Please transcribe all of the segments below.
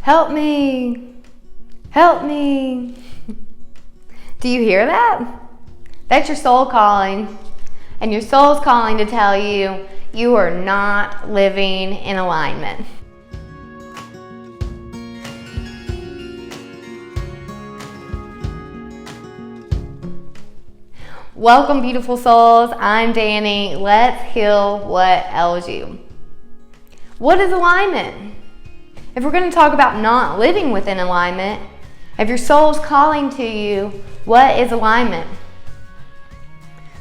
Help me. Help me. Do you hear that? That's your soul calling. And your soul's calling to tell you you are not living in alignment. Welcome, beautiful souls. I'm Dani. Let's heal what ails you. What is alignment? If we're going to talk about not living within alignment, if your soul's calling to you, what is alignment?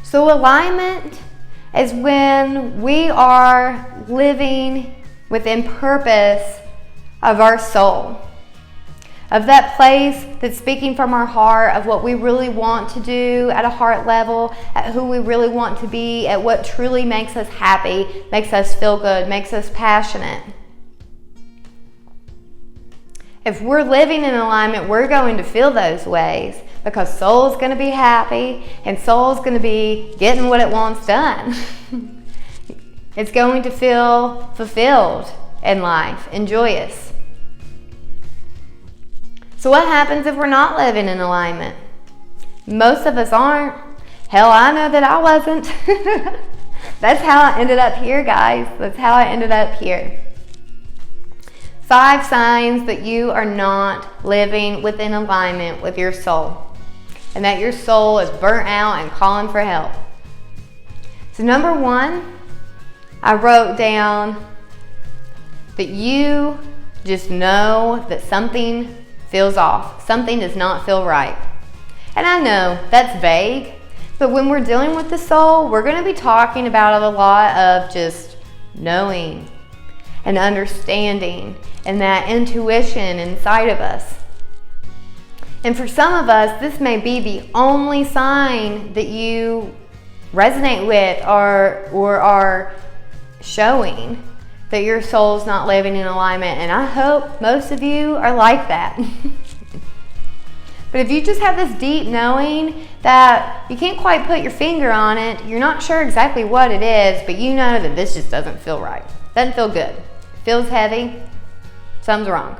So alignment is when we are living within purpose of our soul, of that place that's speaking from our heart, of what we really want to do at a heart level, at who we really want to be, at what truly makes us happy, makes us feel good, makes us passionate. If we're living in alignment, we're going to feel those ways because soul's going to be happy and soul's going to be getting what it wants done. It's going to feel fulfilled in life and joyous. So what happens if we're not living in alignment? Most of us aren't. Hell, I know that I wasn't. That's how I ended up here, guys. That's how I ended up here. 5 signs that you are not living within alignment with your soul and that your soul is burnt out and calling for help. So number 1, I wrote down that you just know that something feels off. Something does not feel right. And I know that's vague, but when we're dealing with the soul, we're going to be talking about a lot of just knowing and understanding and that intuition inside of us. And for some of us, this may be the only sign that you resonate with or are showing that your soul's not living in alignment. And I hope most of you are like that. But if you just have this deep knowing that you can't quite put your finger on it, you're not sure exactly what it is, but you know that this just doesn't feel right. Doesn't feel good. Feels heavy. Something's wrong.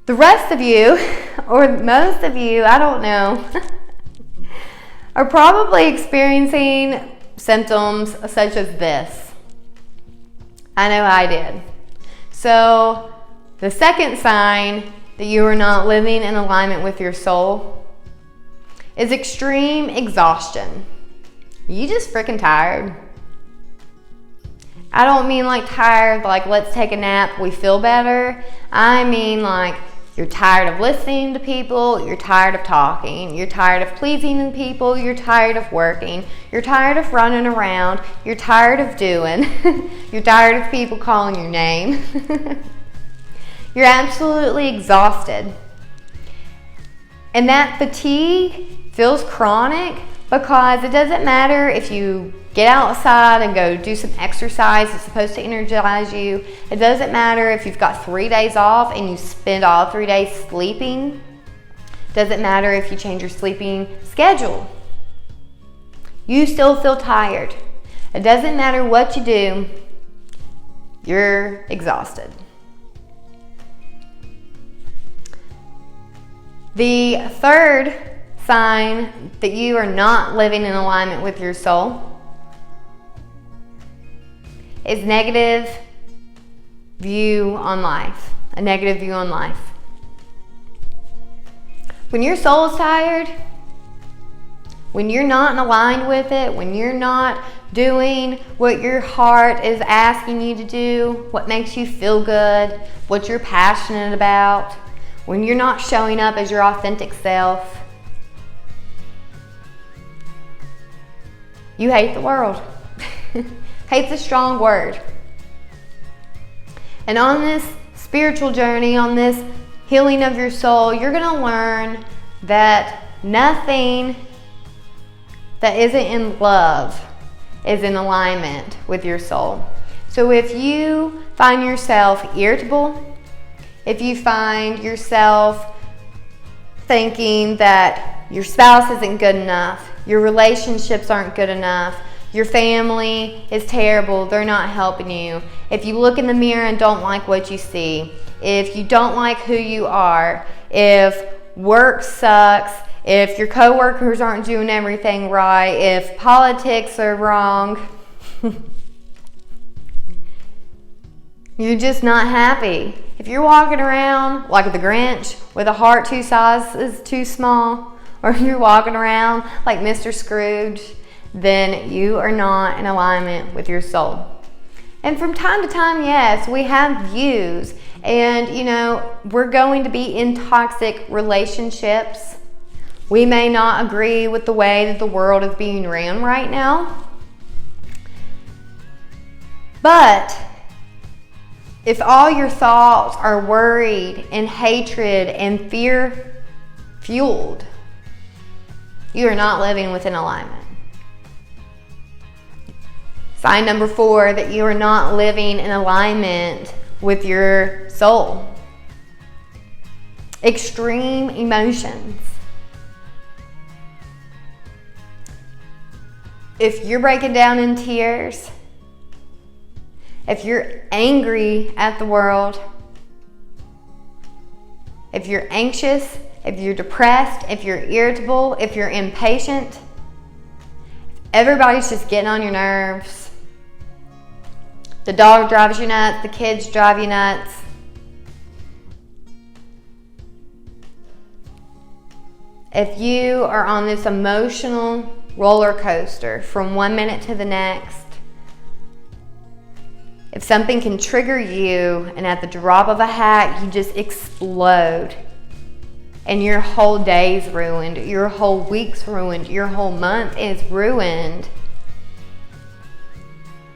The rest of you, or most of you, I don't know, are probably experiencing symptoms such as this. I know I did. So the second sign that you are not living in alignment with your soul is extreme exhaustion. You just freaking tired. I don't mean like tired, like let's take a nap, we feel better. I mean like you're tired of listening to people, you're tired of talking, you're tired of pleasing people, you're tired of working, you're tired of running around, you're tired of doing, you're tired of people calling your name. You're absolutely exhausted. And that fatigue feels chronic because it doesn't matter if you get outside and go do some exercise that's supposed to energize you. It doesn't matter if you've got 3 days off and you spend all 3 days sleeping. It doesn't matter if you change your sleeping schedule. You still feel tired. It doesn't matter what you do. You're exhausted. The third sign that you are not living in alignment with your soul is negative view on life, a negative view on life. When your soul is tired, when you're not aligned with it, when you're not doing what your heart is asking you to do, what makes you feel good, what you're passionate about, when you're not showing up as your authentic self, you hate the world. Hate's a strong word. And on this spiritual journey, on this healing of your soul, you're going to learn that nothing that isn't in love is in alignment with your soul. So if you find yourself irritable, if you find yourself thinking that your spouse isn't good enough, your relationships aren't good enough, Your family is terrible, they're not helping you. If you look in the mirror and don't like what you see, if you don't like who you are, if work sucks, if your coworkers aren't doing everything right, if politics are wrong, you're just not happy. If you're walking around like the Grinch with a heart 2 sizes too small, or if you're walking around like Mr. Scrooge, then you are not in alignment with your soul. And from time to time, yes, we have views, and we're going to be in toxic relationships. We may not agree with the way that the world is being ran right now. But if all your thoughts are worried and hatred and fear fueled, you are not living within alignment. Sign number 4, that you are not living in alignment with your soul. Extreme emotions. If you're breaking down in tears, if you're angry at the world, if you're anxious, if you're depressed, if you're irritable, if you're impatient, if everybody's just getting on your nerves, the dog drives you nuts, the kids drive you nuts, if you are on this emotional roller coaster from one minute to the next, if something can trigger you and at the drop of a hat you just explode and your whole day's ruined, your whole week's ruined, your whole month is ruined,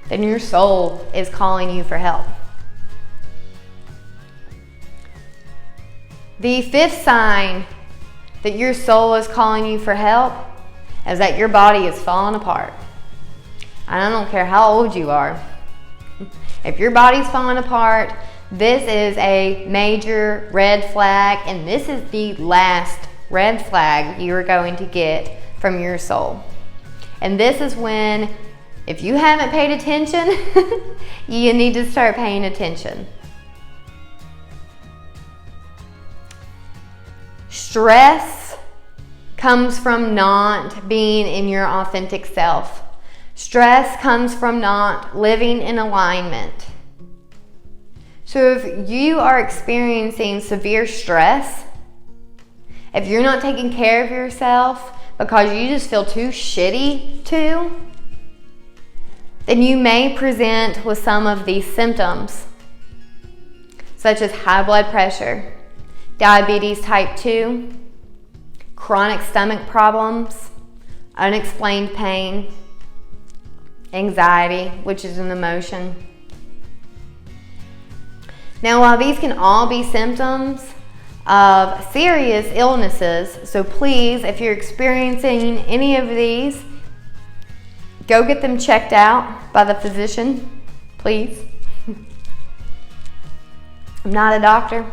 then your soul is calling you for help. The 5th sign that your soul is calling you for help is that your body is falling apart. And I don't care how old you are. If your body's falling apart, this is a major red flag, and this is the last red flag you are going to get from your soul. And this is when, if you haven't paid attention, you need to start paying attention. Stress comes from not being in your authentic self. Stress comes from not living in alignment. So if you are experiencing severe stress, if you're not taking care of yourself because you just feel too shitty to, then you may present with some of these symptoms, such as high blood pressure, diabetes type 2, chronic stomach problems, unexplained pain, anxiety, which is an emotion. Now, while these can all be symptoms of serious illnesses, so please, if you're experiencing any of these, go get them checked out by the physician, please. I'm not a doctor.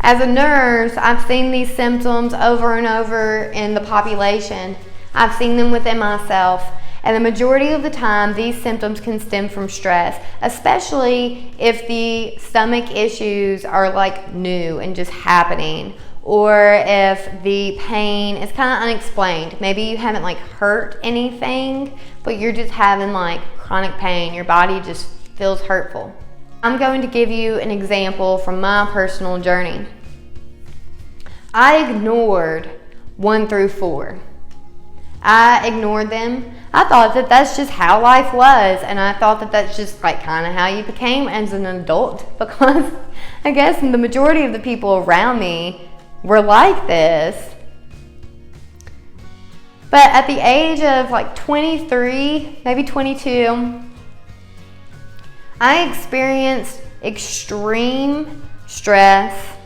As a nurse, I've seen these symptoms over and over in the population. I've seen them within myself. And the majority of the time, these symptoms can stem from stress, especially if the stomach issues are like new and just happening, or if the pain is kind of unexplained. Maybe you haven't like hurt anything, but you're just having like chronic pain. Your body just feels hurtful. I'm going to give you an example from my personal journey. I ignored 1 through 4. I ignored them. I thought that that's just how life was, and I thought that that's just like kind of how you became as an adult, because I guess the majority of the people around me were like this. But at the age of like 23, maybe 22, I experienced extreme stress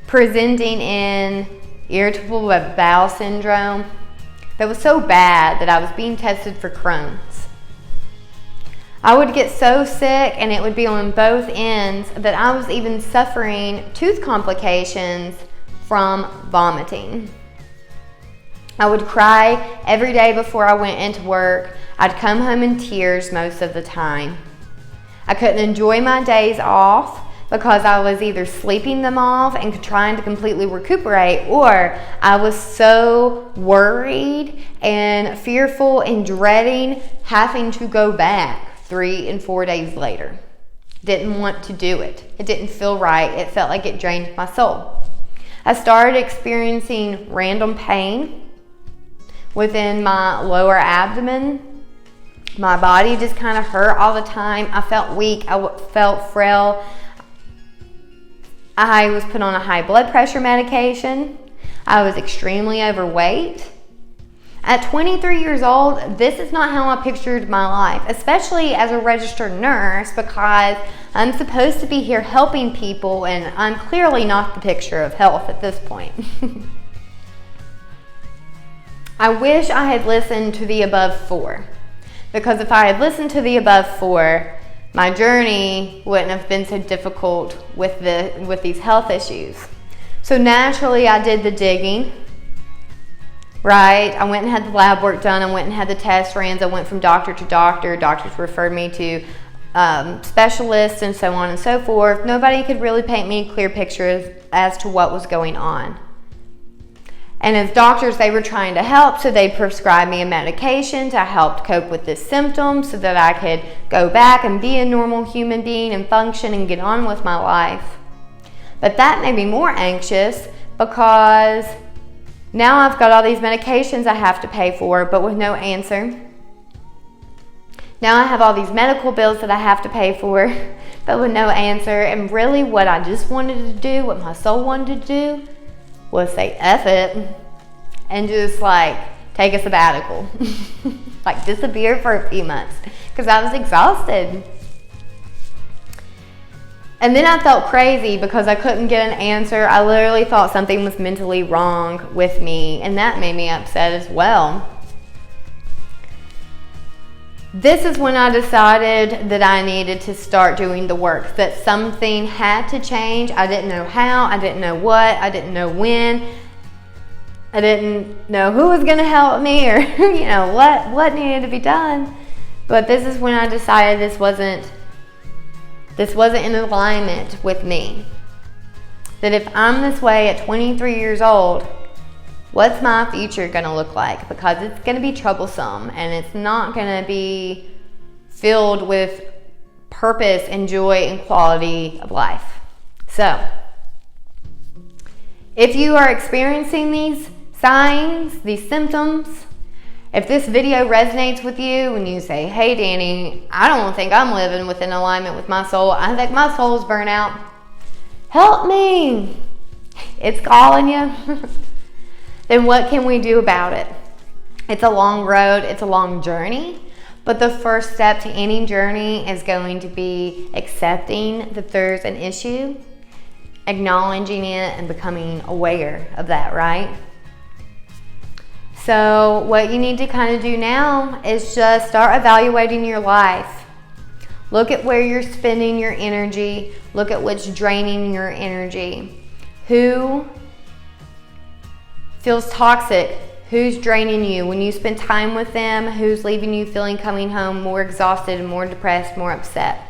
presenting in irritable bowel syndrome that was so bad that I was being tested for Crohn's. I would get so sick, and it would be on both ends, that I was even suffering tooth complications from vomiting. I would cry every day before I went into work. I'd come home in tears most of the time. I couldn't enjoy my days off because I was either sleeping them off and trying to completely recuperate, or I was so worried and fearful and dreading having to go back 3 and 4 days later. Didn't want to do it. It didn't feel right. It felt like it drained my soul. I started experiencing random pain within my lower abdomen. My body just kind of hurt all the time. I felt weak. I felt frail. I was put on a high blood pressure medication. I was extremely overweight. At 23 years old, this is not how I pictured my life, especially as a registered nurse, because I'm supposed to be here helping people, and I'm clearly not the picture of health at this point. I wish I had listened to the above 4, because if I had listened to the above 4, my journey wouldn't have been so difficult with these health issues. So naturally, I did the digging. Right, I went and had the lab work done. I went and had the test runs. I went from doctor to doctor. Doctors referred me to specialists and so on and so forth. Nobody could really paint me a clear picture as to what was going on. And as doctors, they were trying to help, so they prescribed me a medication to help cope with this symptom so that I could go back and be a normal human being and function and get on with my life. But that made me more anxious because now I've got all these medications I have to pay for, but with no answer. Now I have all these medical bills that I have to pay for, but with no answer. And really what I just wanted to do, what my soul wanted to do, was say F it and just like take a sabbatical. Like disappear for a few months because I was exhausted. And then I felt crazy because I couldn't get an answer. I literally thought something was mentally wrong with me, and that made me upset as well. This is when I decided that I needed to start doing the work, that something had to change. I didn't know how, I didn't know what, I didn't know when. I didn't know who was gonna help me or what needed to be done. But this is when I decided this wasn't in alignment with me. That if I'm this way at 23 years old, what's my future gonna look like? Because it's gonna be troublesome and it's not gonna be filled with purpose and joy and quality of life. So, if you are experiencing these signs, these symptoms, if this video resonates with you and you say, hey Dani, I don't think I'm living within alignment with my soul. I think my soul's burnt out. Help me. It's calling you. Then what can we do about it? It's a long road. It's a long journey. But the first step to any journey is going to be accepting that there's an issue, acknowledging it, and becoming aware of that, right? So what you need to kind of do now is just start evaluating your life. Look at where you're spending your energy. Look at what's draining your energy. Who feels toxic? Who's draining you? When you spend time with them, who's leaving you feeling coming home more exhausted and more depressed, more upset?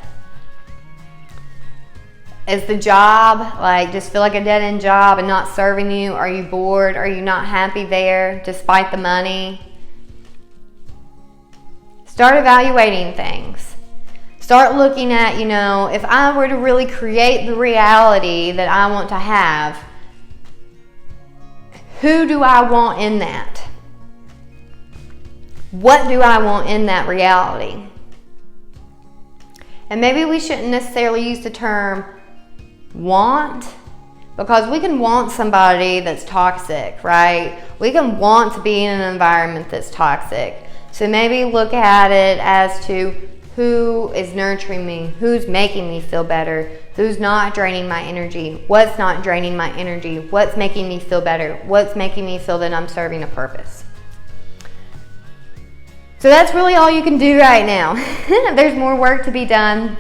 Is the job just feel like a dead-end job and not serving you? Are you bored? Are you not happy there despite the money? Start evaluating things. Start looking at, if I were to really create the reality that I want to have, who do I want in that? What do I want in that reality? And maybe we shouldn't necessarily use the term want, because we can want somebody that's toxic, right? We can want to be in an environment that's toxic. So maybe look at it as to who is nurturing me, who's making me feel better, who's not draining my energy, what's not draining my energy, what's making me feel better, what's making me feel that I'm serving a purpose. So that's really all you can do right now. There's more work to be done.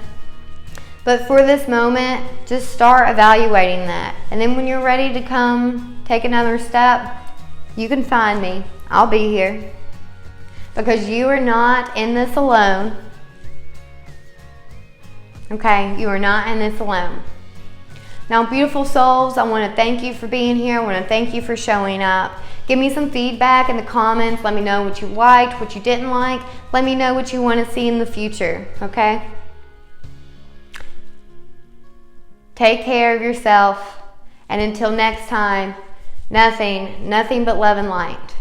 But for this moment, just start evaluating that. And then when you're ready to come take another step, you can find me. I'll be here. Because you are not in this alone. Okay, you are not in this alone. Now, beautiful souls, I want to thank you for being here. I want to thank you for showing up. Give me some feedback in the comments. Let me know what you liked, what you didn't like. Let me know what you want to see in the future, okay? Take care of yourself. And until next time, nothing but love and light.